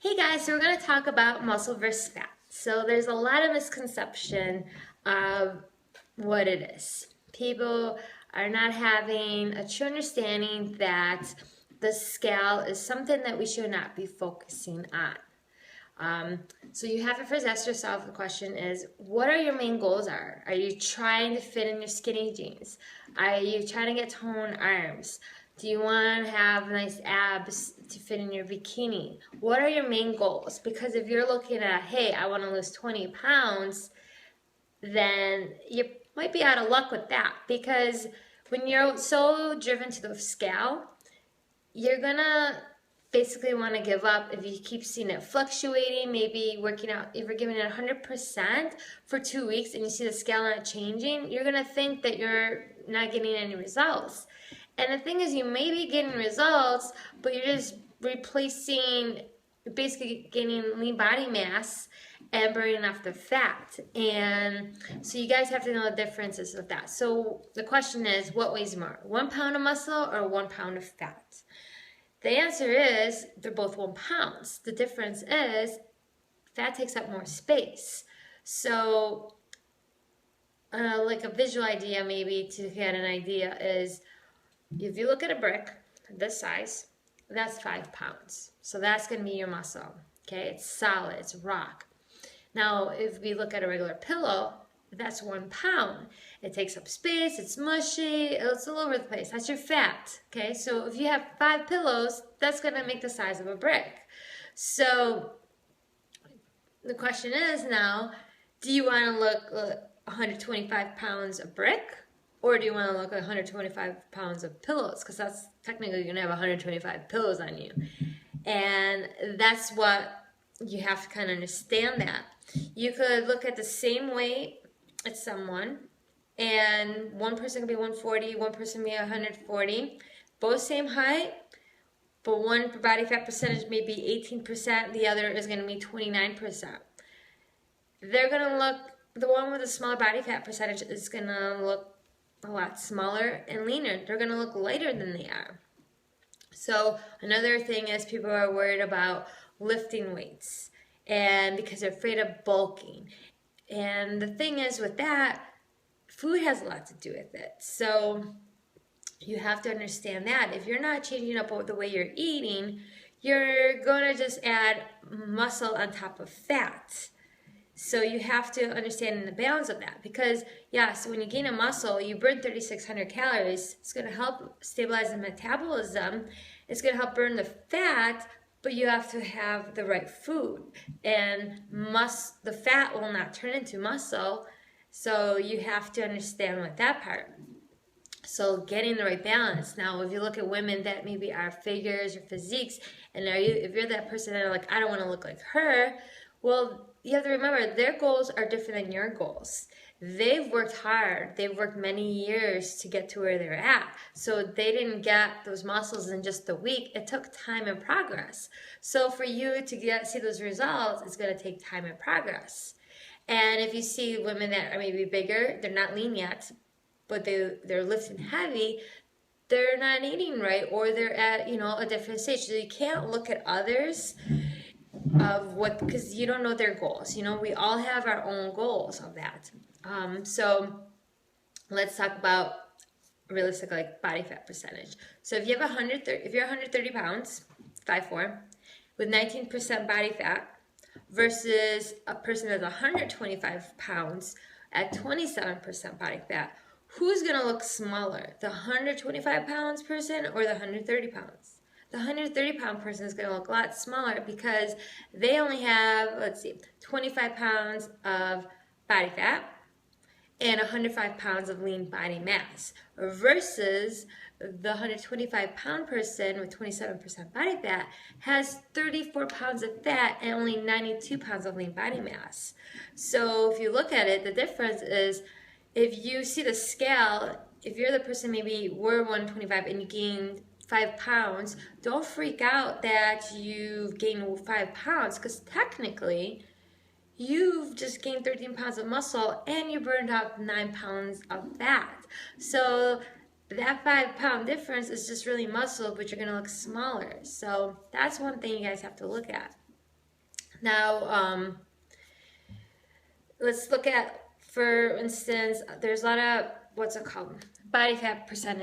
Hey guys, so we're going to talk about muscle versus fat. So there's a lot of misconception of what it is. People are not having a true understanding that the scale is something that we should not be focusing on. So you have to first ask yourself the question is, what are your main goals are? Are you trying to fit in your skinny jeans? Are you trying to get toned arms? Do you want to have nice abs to fit in your bikini? What are your main goals? Because if you're looking at, hey, I want to lose 20 pounds, then you might be out of luck with that. Because when you're so driven to the scale, you're gonna basically want to give up if you keep seeing it fluctuating, maybe working out, if you're giving it 100% for 2 weeks and you see the scale not changing, you're going to think that you're not getting any results. And the thing is, you may be getting results, but you're just replacing, basically gaining lean body mass and burning off the fat. And so you guys have to know the differences of that. So the question is, what weighs more, 1 pound of muscle or 1 pound of fat? The answer is they're both 1 pound. The difference is fat takes up more space. So like a visual idea maybe to get an idea is if you look at a brick this size, that's 5 pounds. So that's going to be your muscle. Okay, it's solid, it's rock. Now if we look at a regular pillow, that's 1 pound. It takes up space, it's mushy, it's all over the place. That's your fat, okay? So if you have 5 pillows, that's gonna make the size of a brick. So the question is now, do you wanna look 125 pounds a brick? Or do you wanna look 125 pounds of pillows? Because that's technically you're gonna have 125 pillows on you. And that's what you have to kind of understand that. You could look at the same weight at someone, and one person could be 140, one person be 140, both same height, but one body fat percentage may be 18%, the other is going to be 29%. They're going to look, the one with a smaller body fat percentage is going to look a lot smaller and leaner. They're going to look lighter than they are. So another thing is people are worried about lifting weights, and because they're afraid of bulking. And the thing is with that, food has a lot to do with it. So you have to understand that. If you're not changing up the way you're eating, you're going to just add muscle on top of fat. So you have to understand the balance of that. Because, yeah, so when you gain a muscle, you burn 3,600 calories. It's going to help stabilize the metabolism. It's going to help burn the fat, but you have to have the right food. And the fat will not turn into muscle, so you have to understand with that part. So getting the right balance. Now, if you look at women that maybe are figures or physiques, and if you're that person that are like, I don't want to look like her, well, you have to remember their goals are different than your goals. They've worked hard. They've worked many years to get to where they're at. So they didn't get those muscles in just a week. It took time and progress. So for you to see those results, it's going to take time and progress. And if you see women that are maybe bigger, they're not lean yet, but they're lifting heavy, they're not eating right, or they're at a different stage. So you can't look at others because you don't know their goals. We all have our own goals of that. So let's talk about realistic body fat percentage. So if you're 130 pounds, 5'4", with 19% body fat versus a person that's 125 pounds at 27% body fat, who's going to look smaller, the 125 pounds person or the 130 pounds? The 130 pound person is going to look a lot smaller because they only have, 25 pounds of body fat and 105 pounds of lean body mass, versus the 125 pound person with 27% body fat has 34 pounds of fat and only 92 pounds of lean body mass. So if you look at it, the difference is, if you see the scale, if you're the person maybe were 125 and you gained 5 pounds, don't freak out that you've gained 5 pounds, because technically you've just gained 13 pounds of muscle and you burned out 9 pounds of fat. So that 5 pound difference is just really muscle, but you're going to look smaller. So that's one thing you guys have to look at. Now, let's look at, for instance, there's a lot of, what's it called? Body fat percentage.